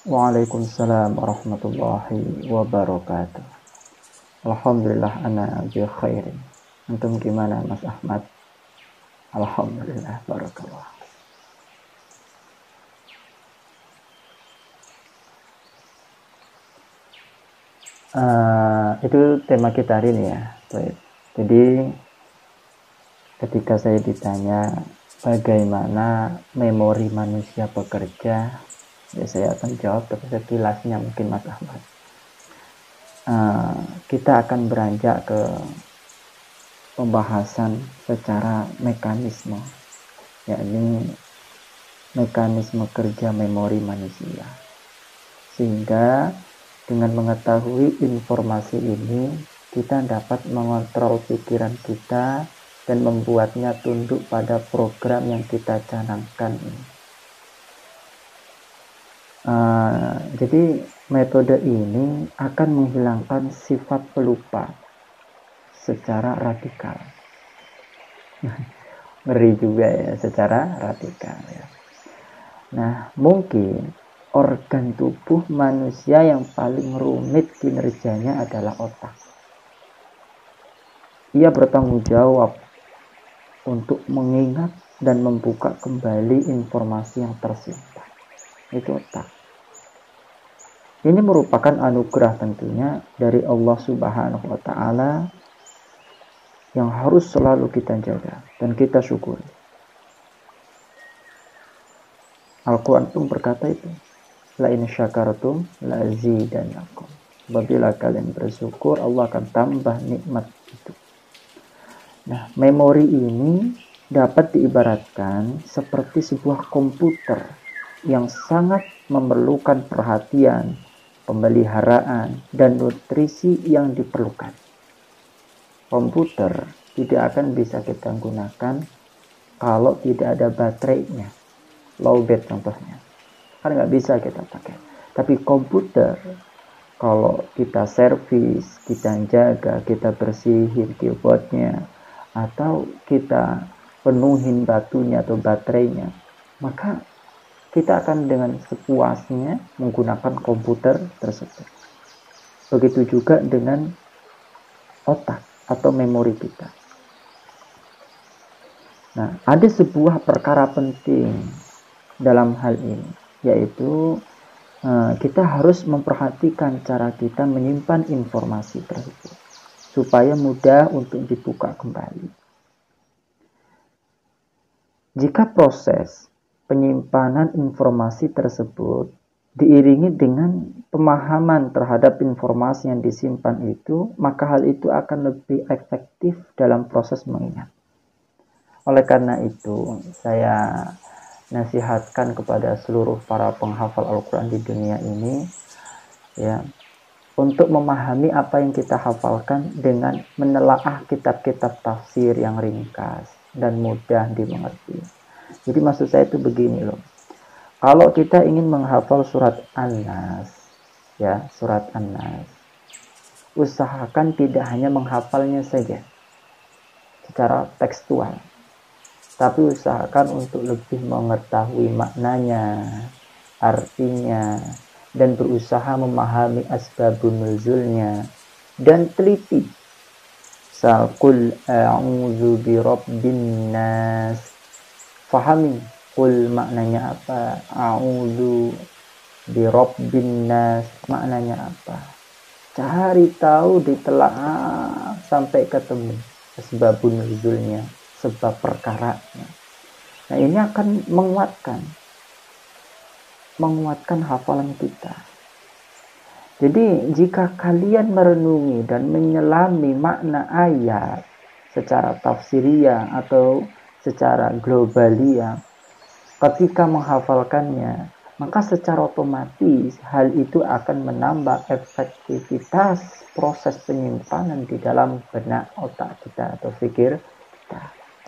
Waalaikumsalam warahmatullahi wabarakatuh. Alhamdulillah ana bi khairin. Antum gimana Mas Ahmad? Alhamdulillah barakallah. Itu tema kita hari ini ya. Baik. Jadi ketika saya ditanya bagaimana memori manusia bekerja, ya saya akan jawab tapi sekilasnya mungkin Mas Ahmad. Kita akan beranjak ke pembahasan secara mekanisme, yakni mekanisme kerja memori manusia. Sehingga dengan mengetahui informasi ini, kita dapat mengontrol pikiran kita dan membuatnya tunduk pada program yang kita canangkan ini. Jadi metode ini akan menghilangkan sifat pelupa secara radikal. Ngeri juga ya, secara radikal ya. Nah, mungkin organ tubuh manusia yang paling rumit kinerjanya adalah otak. Ia bertanggung jawab untuk mengingat dan membuka kembali informasi yang tersimpan. Itu otak. Ini merupakan anugerah tentunya dari Allah Subhanahu wa Ta'ala yang harus selalu kita jaga dan kita syukuri. Al-Quran pun berkata itu, la in syakartum la azidannakum. Apabila kalian bersyukur, Allah akan tambah nikmat itu. Nah, memori ini dapat diibaratkan seperti sebuah komputer yang sangat memerlukan perhatian, pemeliharaan, dan nutrisi yang diperlukan. Komputer tidak akan bisa kita gunakan kalau tidak ada baterainya, lowbat contohnya, kan nggak bisa kita pakai. Tapi komputer kalau kita servis, kita jaga, kita bersihin keyboardnya, atau kita penuhin batunya atau baterainya, maka kita akan dengan sepuasnya menggunakan komputer tersebut. Begitu juga dengan otak atau memori kita. Nah, ada sebuah perkara penting dalam hal ini, yaitu kita harus memperhatikan cara kita menyimpan informasi tersebut supaya mudah untuk dibuka kembali. Jika proses penyimpanan informasi tersebut diiringi dengan pemahaman terhadap informasi yang disimpan itu, maka hal itu akan lebih efektif dalam proses mengingat. Oleh karena itu, saya nasihatkan kepada seluruh para penghafal Al-Quran di dunia ini, ya, untuk memahami apa yang kita hafalkan dengan menelaah kitab-kitab tafsir yang ringkas dan mudah dimengerti. Jadi maksud saya itu begini loh. Kalau kita ingin menghafal surat An-Nas, ya, surat An-Nas, usahakan tidak hanya menghafalnya saja secara tekstual, tapi usahakan untuk lebih mengetahui maknanya, artinya, dan berusaha memahami asbabun nuzulnya, dan teliti. Qul a'udzu birabbin nas. Fahami, qul maknanya apa, a'udzu birabbin nas maknanya apa. Cari tahu, ditelaah sampai ketemu asbabun nuzulnya, sebab perkaranya. Nah, ini akan menguatkan hafalan kita. Jadi jika kalian merenungi dan menyelami makna ayat secara tafsiriyah atau secara globalia, ketika menghafalkannya, maka secara otomatis hal itu akan menambah efektivitas proses penyimpanan di dalam benak otak kita atau pikir kita,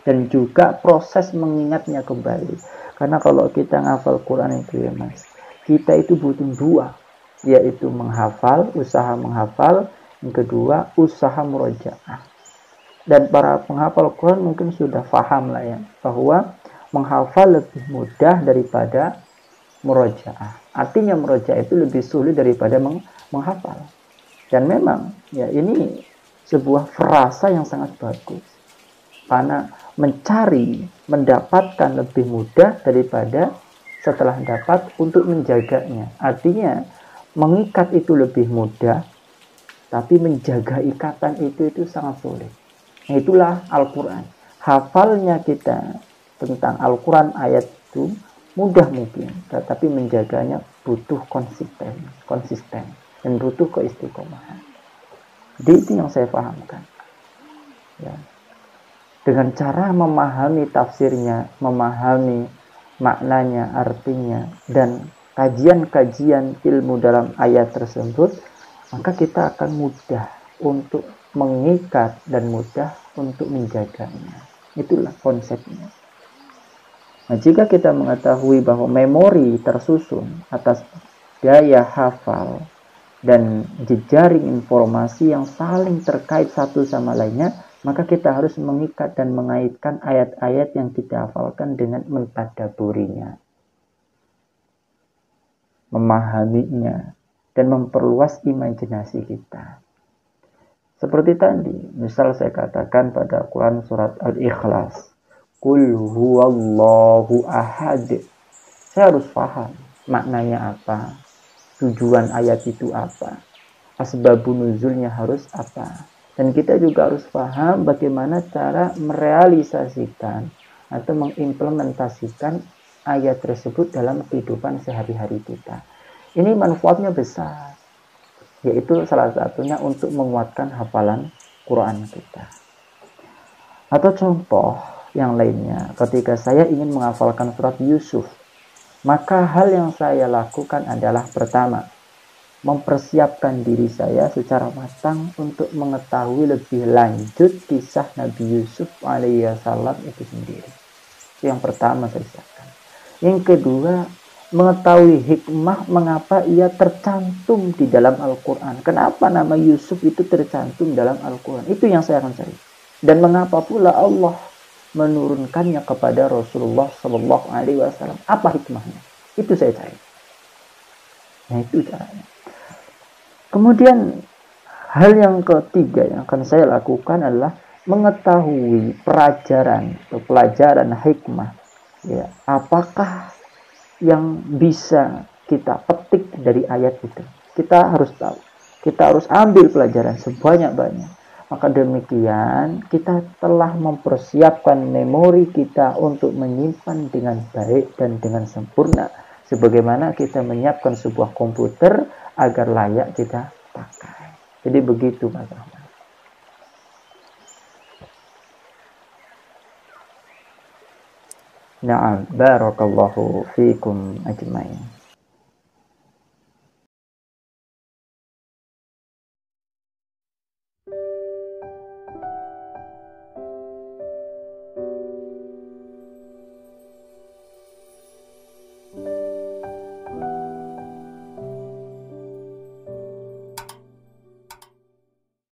dan juga proses mengingatnya kembali. Karena kalau kita menghafal Quran itu ya Mas, kita itu butuh dua, yaitu menghafal, usaha menghafal, yang kedua usaha murojaah. Dan para penghafal Quran mungkin sudah paham lah ya, bahwa menghafal lebih mudah daripada murojaah. Artinya murojaah itu lebih sulit daripada menghafal. Dan memang ya ini sebuah frasa yang sangat bagus. Karena mendapatkan lebih mudah daripada setelah dapat untuk menjaganya. Artinya mengikat itu lebih mudah, tapi menjaga ikatan itu sangat sulit. Nah, itulah Al-Quran. Hafalnya kita tentang Al-Quran ayat itu mudah mungkin, tetapi menjaganya butuh konsisten dan butuh keistiqomahan. Jadi itu yang saya pahamkan. Ya. Dengan cara memahami tafsirnya, memahami maknanya, artinya, dan kajian-kajian ilmu dalam ayat tersebut, maka kita akan mudah untuk mengikat dan mudah untuk menjaganya. Itulah konsepnya. Nah, jika kita mengetahui bahwa memori tersusun atas daya hafal dan jejaring informasi yang saling terkait satu sama lainnya, maka kita harus mengikat dan mengaitkan ayat-ayat yang kita hafalkan dengan mentadaburinya, memahaminya, dan memperluas imajinasi kita. Seperti tadi, misal saya katakan pada Quran surat Al-Ikhlas, Qul huwallahu ahad. Saya harus paham maknanya apa, tujuan ayat itu apa, asbabun nuzulnya harus apa. Dan kita juga harus paham bagaimana cara merealisasikan atau mengimplementasikan ayat tersebut dalam kehidupan sehari-hari kita. Ini manfaatnya besar, yaitu salah satunya untuk menguatkan hafalan Quran kita. Atau contoh yang lainnya, ketika saya ingin menghafalkan surat Yusuf, maka hal yang saya lakukan adalah pertama, mempersiapkan diri saya secara matang untuk mengetahui lebih lanjut kisah Nabi Yusuf alaihissalam itu sendiri. Itu yang pertama saya siapkan. Yang kedua, mengetahui hikmah mengapa ia tercantum di dalam Al-Quran. Kenapa nama Yusuf itu tercantum dalam Al-Quran? Itu yang saya akan cari. Dan mengapa pula Allah menurunkannya kepada Rasulullah Shallallahu Alaihi Wasallam? Apa hikmahnya? Itu saya cari. Nah, itu caranya. Kemudian hal yang ketiga yang akan saya lakukan adalah mengetahui pelajaran hikmah. Ya, apakah yang bisa kita petik dari ayat itu? Kita harus tahu. Kita harus ambil pelajaran sebanyak-banyak. Maka demikian kita telah mempersiapkan memori kita untuk menyimpan dengan baik dan dengan sempurna. Sebagaimana kita menyiapkan sebuah komputer agar layak kita pakai. Jadi begitu Mas Rahman. Na'am, barakallahu fiikum ajmain.